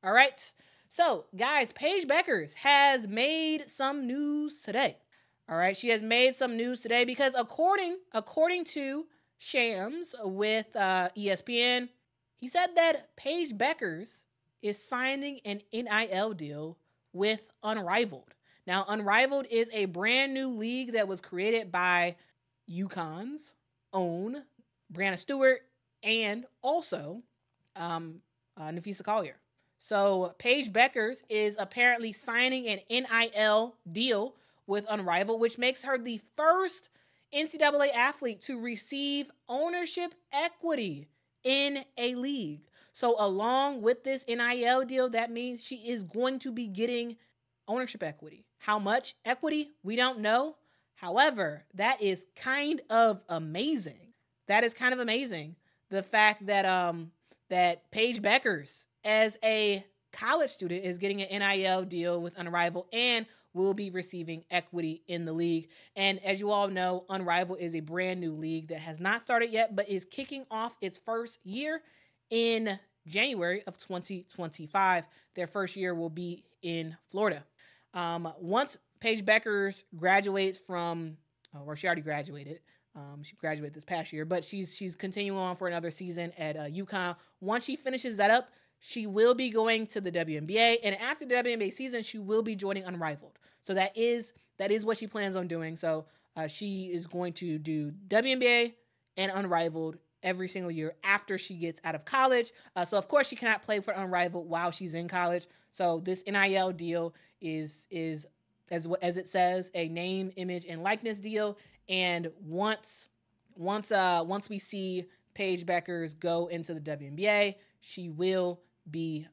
All right. So, guys, Paige Bueckers has made some news today. All right. She has made some news today because according to Shams with ESPN, he said that Paige Bueckers is signing an NIL deal with Unrivaled. Now, Unrivaled is a brand new league that was created by UConn's own Brianna Stewart and also Nafisa Collier. So Paige Bueckers is apparently signing an NIL deal with Unrivaled, which makes her the first NCAA athlete to receive ownership equity in a league. So along with this NIL deal, that means she is going to be getting ownership equity. How much equity? We don't know. However, that is kind of amazing. That is kind of amazing. The fact that that Paige Bueckers, as a college student, is getting an NIL deal with Unrivaled and will be receiving equity in the league. And as you all know, Unrivaled is a brand new league that has not started yet, but is kicking off its first year in January of 2025. Their first year will be in Florida. Once Paige Bueckers graduates from, or she already graduated. She graduated this past year, but she's continuing on for another season at UConn. Once she finishes that up, she will be going to the WNBA, and after the WNBA season, she will be joining Unrivaled. So that is what she plans on doing. So she is going to do WNBA and Unrivaled every single year after she gets out of college. So of course she cannot play for Unrivaled while she's in college. So this NIL deal is as it says, a name, image, and likeness deal. And once we see Paige Bueckers go into the WNBA, she will be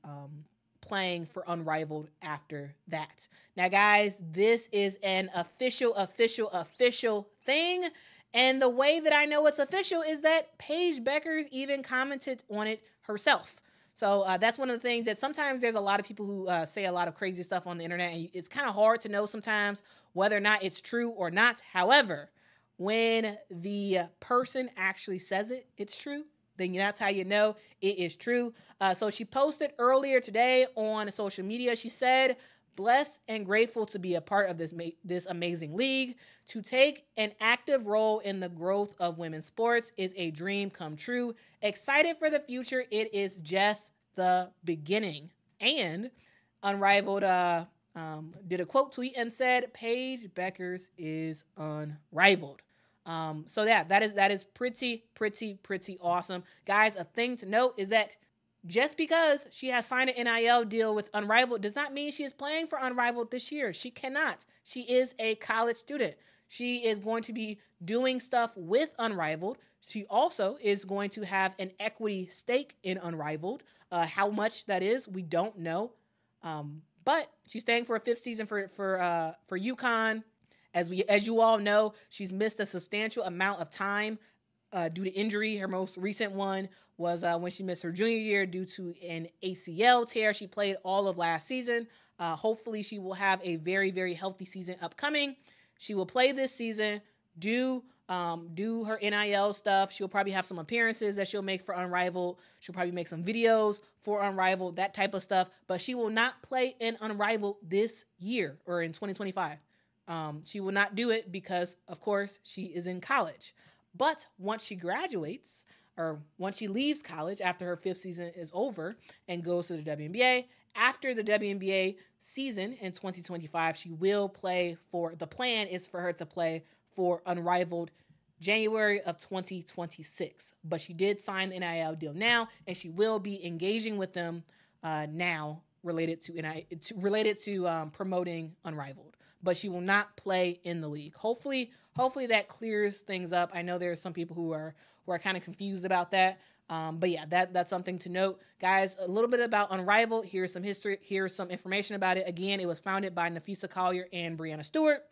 playing for Unrivaled after that. Now, guys, this is an official thing. And the way that I know it's official is that Paige Bueckers even commented on it herself. So that's one of the things that sometimes there's a lot of people who say a lot of crazy stuff on the internet, and it's kind of hard to know sometimes whether or not it's true or not. However, when the person actually says it's true, then that's how you know it is true. So she posted earlier today on social media. She said, "Blessed and grateful to be a part of this amazing league. To take an active role in the growth of women's sports is a dream come true. Excited for the future. It is just the beginning." And Unrivaled did a quote tweet and said, "Paige Bueckers is unrivaled." So yeah, that is pretty awesome. Guys, a thing to note is that just because she has signed an NIL deal with Unrivaled does not mean she is playing for Unrivaled this year. She cannot. She is a college student. She is going to be doing stuff with Unrivaled. She also is going to have an equity stake in Unrivaled. How much that is, we don't know. But she's staying for a fifth season for UConn. As you all know, she's missed a substantial amount of time due to injury. Her most recent one was when she missed her junior year due to an ACL tear. She played all of last season. Hopefully, she will have a very healthy season upcoming. She will play this season, do her NIL stuff. She'll probably have some appearances that she'll make for Unrivaled. She'll probably make some videos for Unrivaled, that type of stuff. But she will not play in Unrivaled this year or in 2025. She will not do it because, of course, she is in college. But once she graduates, or once she leaves college after her fifth season is over and goes to the WNBA, after the WNBA season in 2025, she will play for, the plan is for her to play for Unrivaled January of 2026. But she did sign the NIL deal now, and she will be engaging with them now related to promoting Unrivaled. But she will not play in the league. Hopefully that clears things up. I know there's some people who are kind of confused about that. But yeah, that's something to note. Guys, a little bit about Unrivaled. Here's some history. Here's some information about it. Again, it was founded by Nafisa Collier and Brianna Stewart.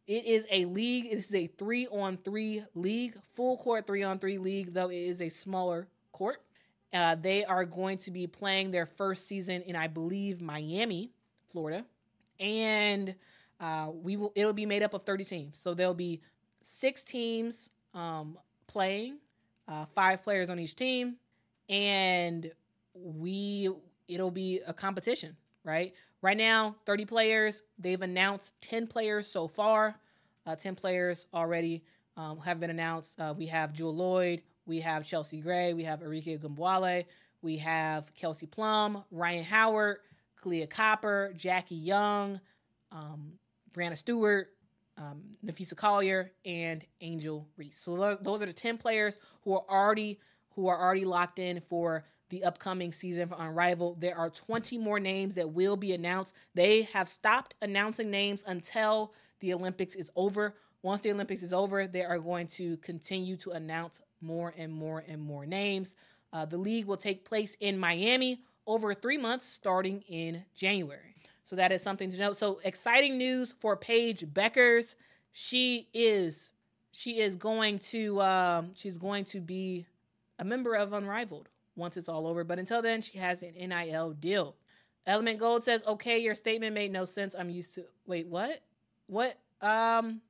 It is a league. It is a 3-on-3 league, full court 3-on-3 league, though it is a smaller court. They are going to be playing their first season in, I believe, Miami, Florida. And it'll be made up of 30 teams. So there'll be 6 teams playing, 5 players on each team. And it'll be a competition, right? Right now, 30 players. They've announced 10 players so far. 10 players already have been announced. We have Jewel Lloyd. We have Chelsea Gray. We have Arike Gumbwale. We have Kelsey Plum, Ryan Howard, Kalia Copper, Jackie Young, Brianna Stewart, Nafisa Collier, and Angel Reese. So those are the 10 players who are already locked in for the upcoming season for Unrivaled. There are 20 more names that will be announced. They have stopped announcing names until the Olympics is over. Once the Olympics is over, they are going to continue to announce more and more and more names. The league will take place in Miami over 3 months, starting in January. So that is something to note. So exciting news for Paige Bueckers. She is going to be a member of Unrivaled once it's all over. But until then, she has an NIL deal. Element Gold says, okay, your statement made no sense. I'm used to, wait, what? Element,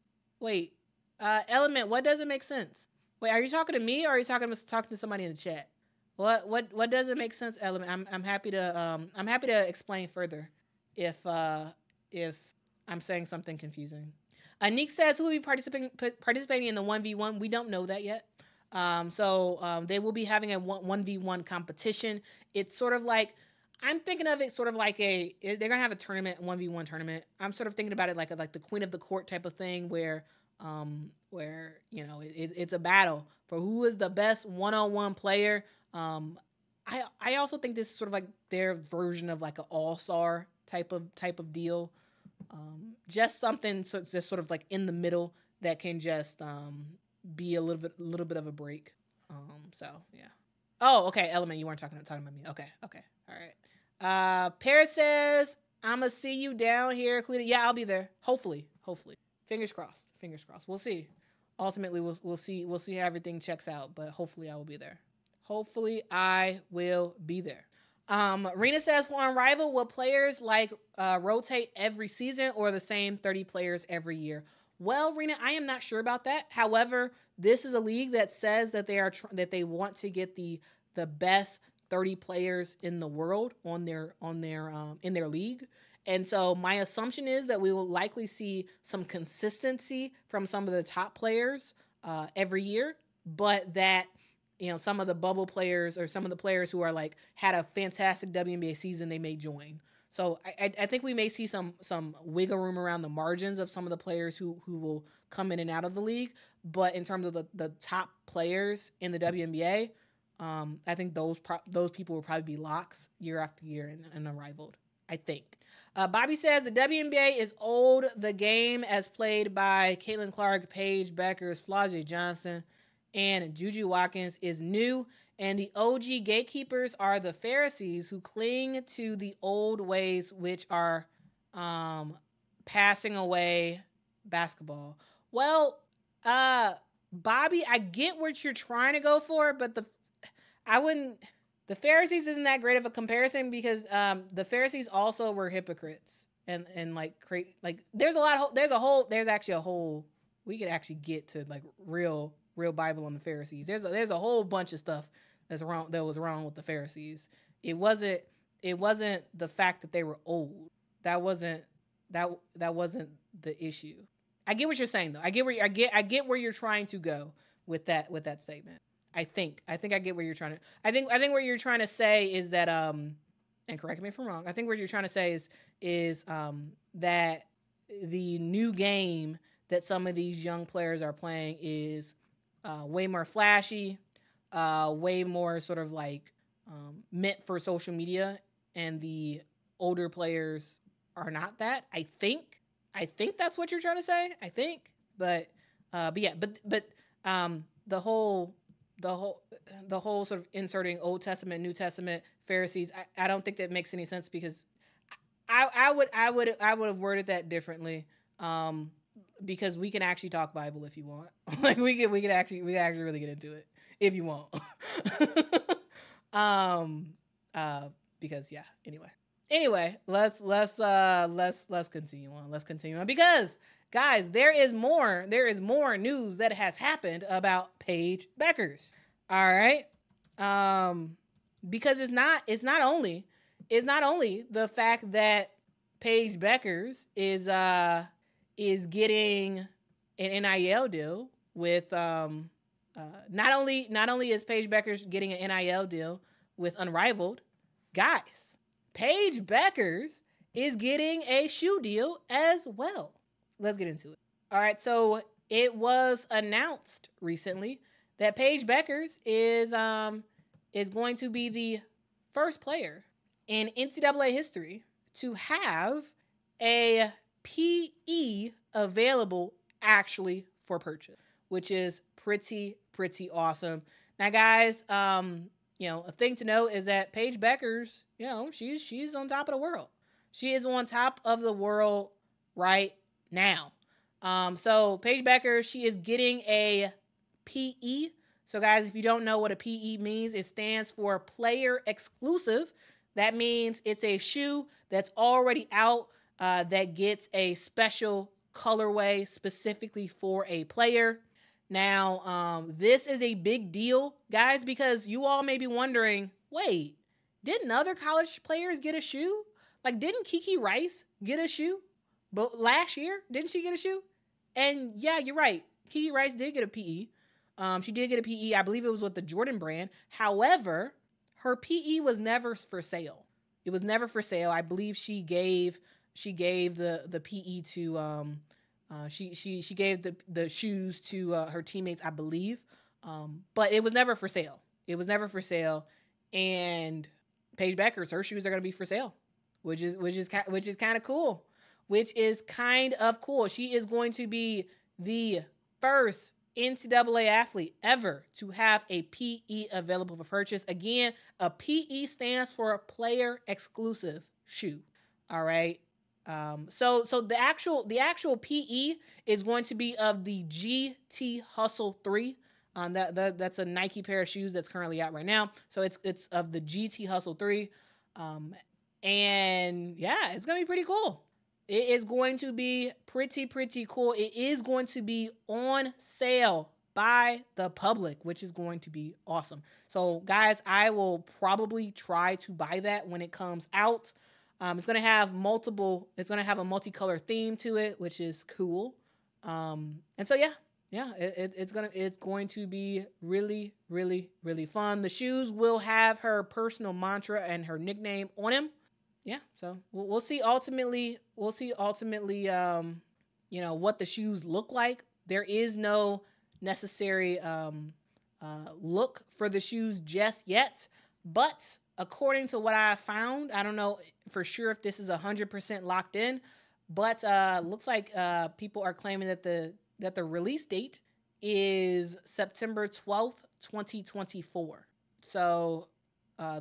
what doesn't make sense? Wait, are you talking to me or are you talking to somebody in the chat? What doesn't make sense, Element? I'm happy to explain further if I'm saying something confusing. Nick says who will be participating in the 1v1. We don't know that yet. So they will be having a 1v1 competition. It's sort of like, I'm thinking of it sort of like they're going to have a tournament, 1v1 tournament. I'm sort of thinking about it like the Queen of the Court type of thing where you know, it's a battle for who is the best one-on-one player. I also think this is sort of like their version of like an all-star type of deal. Just something just sort of like in the middle that can just be a little bit of a break. So yeah. Oh, okay. Element, you weren't talking about me. Okay. All right. Paris says, "I'ma see you down here, Quita." Yeah, I'll be there. Hopefully. Fingers crossed. We'll see. Ultimately, we'll see how everything checks out. But hopefully, I will be there. Rena says, for Unrivaled, will players rotate every season or the same 30 players every year? Well, Rena, I am not sure about that. However, this is a league that says that they want to get the best 30 players in the world in their league. And so my assumption is that we will likely see some consistency from some of the top players every year, but that, you know, some of the bubble players or some of the players who are like had a fantastic WNBA season, they may join. So I think we may see some wiggle room around the margins of some of the players who will come in and out of the league. But in terms of the top players in the WNBA, I think those people will probably be locks year after year and Unrivaled, I think. Bobby says the WNBA is old. The game as played by Caitlin Clark, Paige Bueckers, Flau'jae Johnson, and Juju Watkins is new. And the OG gatekeepers are the Pharisees who cling to the old ways, which are passing away basketball. Well, Bobby, I get what you're trying to go for, but the Pharisees isn't that great of a comparison because the Pharisees also were hypocrites and there's actually a whole we could actually get to like real Bible on the Pharisees. There's a whole bunch of stuff that was wrong with the Pharisees. It wasn't the fact that they were old. That wasn't the issue. I get what you're saying though. I get where you're trying to go with that statement. I think I get where you're trying to. I think what you're trying to say is that and correct me if I'm wrong. I think what you're trying to say is that the new game that some of these young players are playing is way more flashy, way more sort of like meant for social media, and the older players are not that. I think that's what you're trying to say. I think, but the whole sort of inserting Old Testament, New Testament, Pharisees, I don't think that makes any sense because I would have worded that differently. Because we can actually talk Bible if you want. Like we can actually really get into it if you want. Because yeah. Anyway, let's continue on because guys, there is more news that has happened about Paige Bueckers. All right. Because it's not only is not only the fact that Paige Bueckers is getting an NIL deal with not only is Paige Bueckers getting an NIL deal with Unrivaled, guys, Paige Bueckers is getting a shoe deal as well. Let's get into it. All right, so it was announced recently that Paige Bueckers is going to be the first player in NCAA history to have a PE available actually for purchase, which is pretty awesome. Now, guys, a thing to note is that Paige Bueckers, she's on top of the world. She is on top of the world right now. So Paige Bueckers, she is getting a PE. So, guys, if you don't know what a PE means, it stands for player exclusive. That means it's a shoe that's already out that gets a special colorway specifically for a player. Now, this is a big deal, guys, because you all may be wondering, wait, didn't other college players get a shoe? Like, didn't Kiki Rice get a shoe? But last year, didn't she get a shoe? And yeah, you're right. Kiki Rice did get a PE. She did get a PE. I believe it was with the Jordan brand. However, her PE was never for sale. It was never for sale. I believe she gave the PE to she gave the shoes to her teammates, I believe. But it was never for sale. It was never for sale. And Paige Bueckers, her shoes are going to be for sale, which is kind of cool. Which is kind of cool. She is going to be the first NCAA athlete ever to have a PE available for purchase. Again, a PE stands for a player exclusive shoe. All right. So the actual PE is going to be of the GT Hustle 3. That's a Nike pair of shoes that's currently out right now. So it's of the GT Hustle 3. And yeah, it's going to be pretty cool. It is going to be pretty cool. It is going to be on sale by the public, which is going to be awesome. So, guys, I will probably try to buy that when it comes out. It's going to have a multicolor theme to it, which is cool. And so, it's going to be really fun. The shoes will have her personal mantra and her nickname on them. Yeah, so we'll see ultimately, what the shoes look like. There is no necessary look for the shoes just yet, but according to what I found, I don't know for sure if this is 100% locked in, but looks like people are claiming that the release date is September 12th, 2024. So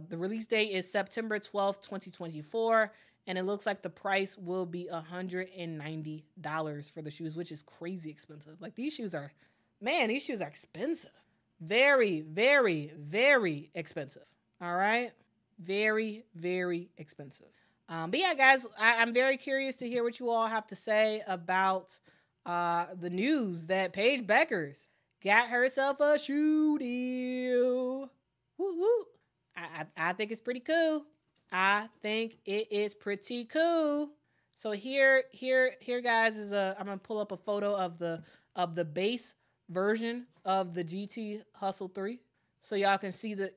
the release date is September 12th, 2024, and it looks like the price will be $190 for the shoes, which is crazy expensive. Like, these shoes are expensive. Very expensive. All right? Very expensive. But yeah, guys, I'm very curious to hear what you all have to say about the news that Paige Bueckers got herself a shoe deal. Woo. I think it's pretty cool. I think it is pretty cool. So here, guys, I'm gonna pull up a photo of the base version of the GT Hustle 3, so y'all can see the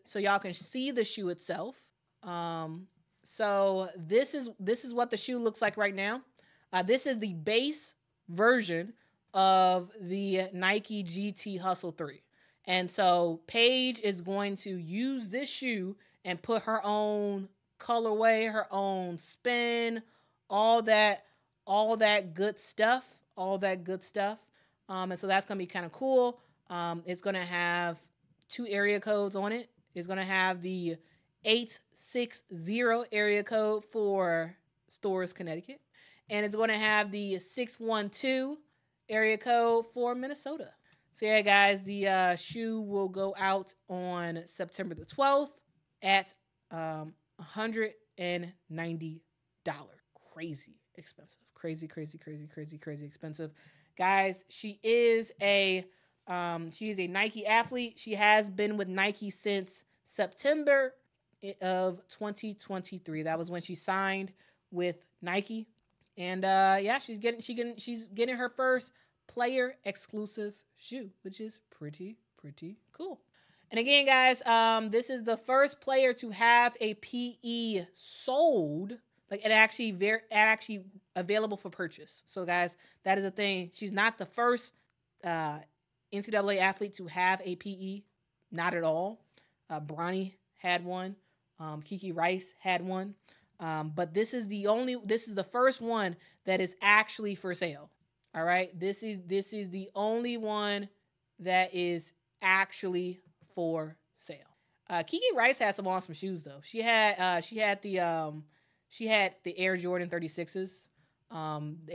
shoe itself. So this is what the shoe looks like right now. This is the base version of the Nike GT Hustle 3. And so Paige is going to use this shoe and put her own colorway, her own spin, all that good stuff. And so that's going to be kind of cool. It's going to have 2 area codes on it. It's going to have the 860 area code for Storrs, Connecticut. And it's going to have the 612 area code for Minnesota. So yeah, guys, the shoe will go out on September the 12th at $190. Crazy expensive. Crazy expensive. Guys, she is a Nike athlete. She has been with Nike since September of 2023. That was when she signed with Nike. And she's getting her first player exclusive shoe, which is pretty cool. And again, guys, this is the first player to have a PE sold, like and actually available for purchase. So, guys, that is a thing. She's not the first NCAA athlete to have a PE, not at all. Bronny had one. Kiki Rice had one. But this is the first one that is actually for sale. All right. This is the only one that is actually for sale. Kiki Rice had some awesome shoes though. She had the Air Jordan 36s.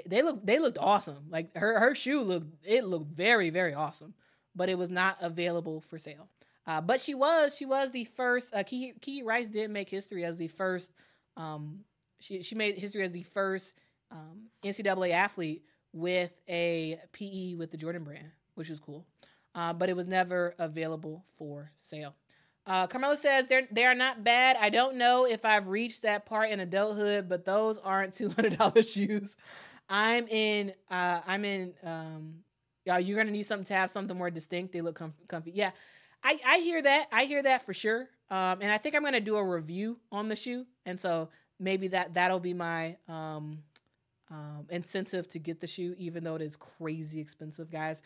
They looked awesome. Like her shoe looked very, very awesome, but it was not available for sale. But she was the first. Kiki Rice did make history as the first. She made history as the first NCAA athlete with a PE with the Jordan brand, which was cool. But it was never available for sale. Carmela says they are not bad. I don't know if I've reached that part in adulthood, but those aren't $200 shoes. You're gonna need something to have something more distinct. They look comfy. Yeah, I hear that. I hear that for sure. And I think I'm gonna do a review on the shoe, and so maybe that'll be my incentive to get the shoe, even though it is crazy expensive, guys.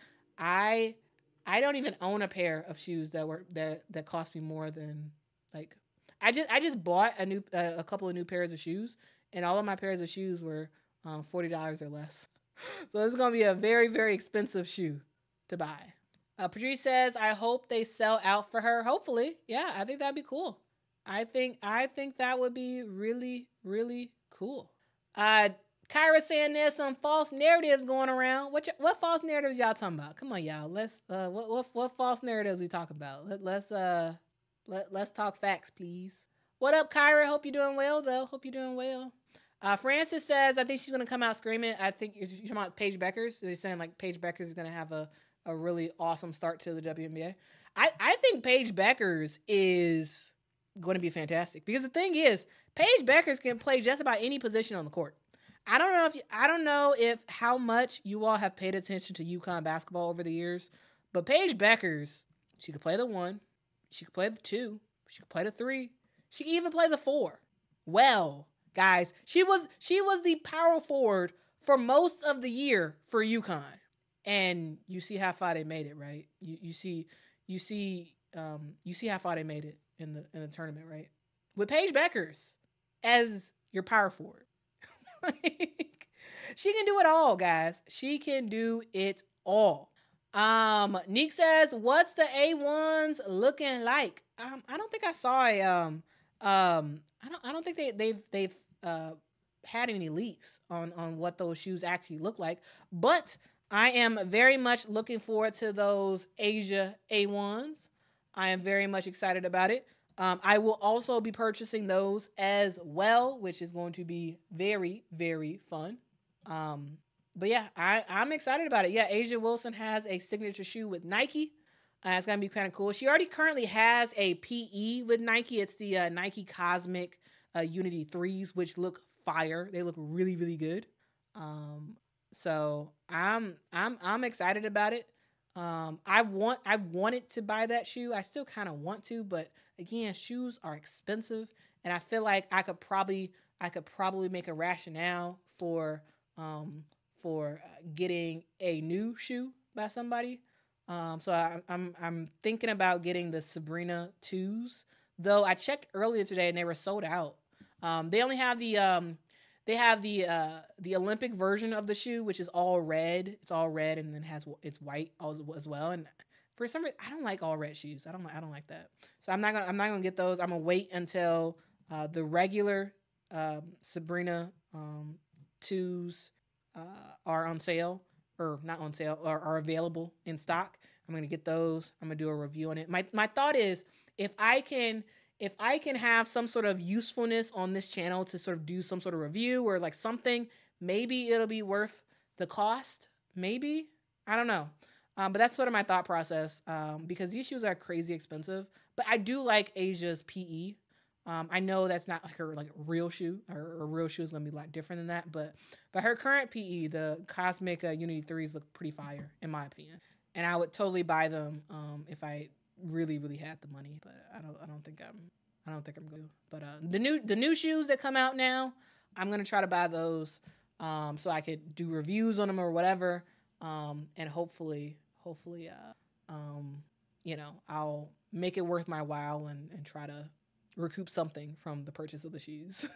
I don't even own a pair of shoes that cost me more than like I just bought a couple of new pairs of shoes, and all of my pairs of shoes were $40 or less. So this is gonna be a very, very expensive shoe to buy. Patrice says, I hope they sell out for her. Hopefully, yeah, I think that'd be cool. I think that would be really, really cool. Kyra saying there's some false narratives going around. What false narratives y'all talking about? Come on, y'all. Let's what false narratives we talking about? Let's talk facts, please. What up, Kyra? Hope you're doing well, though. Hope you're doing well. Francis says, I think she's gonna come out screaming. I think you're talking about Paige Bueckers. They're saying like Paige Bueckers is gonna have a really awesome start to the WNBA. I think Paige Bueckers is going to be fantastic because the thing is, Paige Bueckers can play just about any position on the court. I don't know if how much you all have paid attention to UConn basketball over the years, but Paige Bueckers, she could play the 1, she could play the 2, she could play the 3, she could even play the 4. Well, guys, she was the power forward for most of the year for UConn. And you see how far they made it, right? You see how far they made it in the tournament, right? With Paige Bueckers as your power forward. She can do it all, guys. She can do it all. Neek says, "What's the A1s looking like?" I don't think I saw a I don't think they've had any leaks on what those shoes actually look like, but I am very much looking forward to those Asia A1s. I am very much excited about it. I will also be purchasing those as well, which is going to be very, very fun. But yeah, I'm excited about it. Yeah, Asia Wilson has a signature shoe with Nike. It's going to be kind of cool. She already currently has a PE with Nike. It's the Nike Cosmic Unity 3s, which look fire. They look really, really good. So I'm excited about it. I wanted to buy that shoe. I still kind of want to, but again, shoes are expensive, and I feel like I could probably make a rationale for getting a new shoe by somebody. So I'm thinking about getting the Sabrina 2s, though I checked earlier today and they were sold out. They only have the Olympic version of the shoe, which is all red. It's all red and then it's white as well. And for some reason, I don't like all red shoes. I don't like that. So I'm not gonna get those. I'm gonna wait until the regular Sabrina 2s are on sale, or not on sale, or are available in stock. I'm gonna get those. I'm gonna do a review on it. My thought is, if I can have some sort of usefulness on this channel to sort of do some sort of review or like something, maybe it'll be worth the cost. Maybe, I don't know. But that's sort of my thought process, because these shoes are crazy expensive. But I do like Asia's PE. I know that's not like her like real shoe. Her real shoe is gonna be a lot different than that. But her current PE, the Cosmic Unity 3s look pretty fire in my opinion, and I would totally buy them if I really had the money. But I don't think I'm going to. But the new shoes that come out now, I'm gonna try to buy those so I could do reviews on them or whatever, and hopefully I'll make it worth my while and try to recoup something from the purchase of the shoes.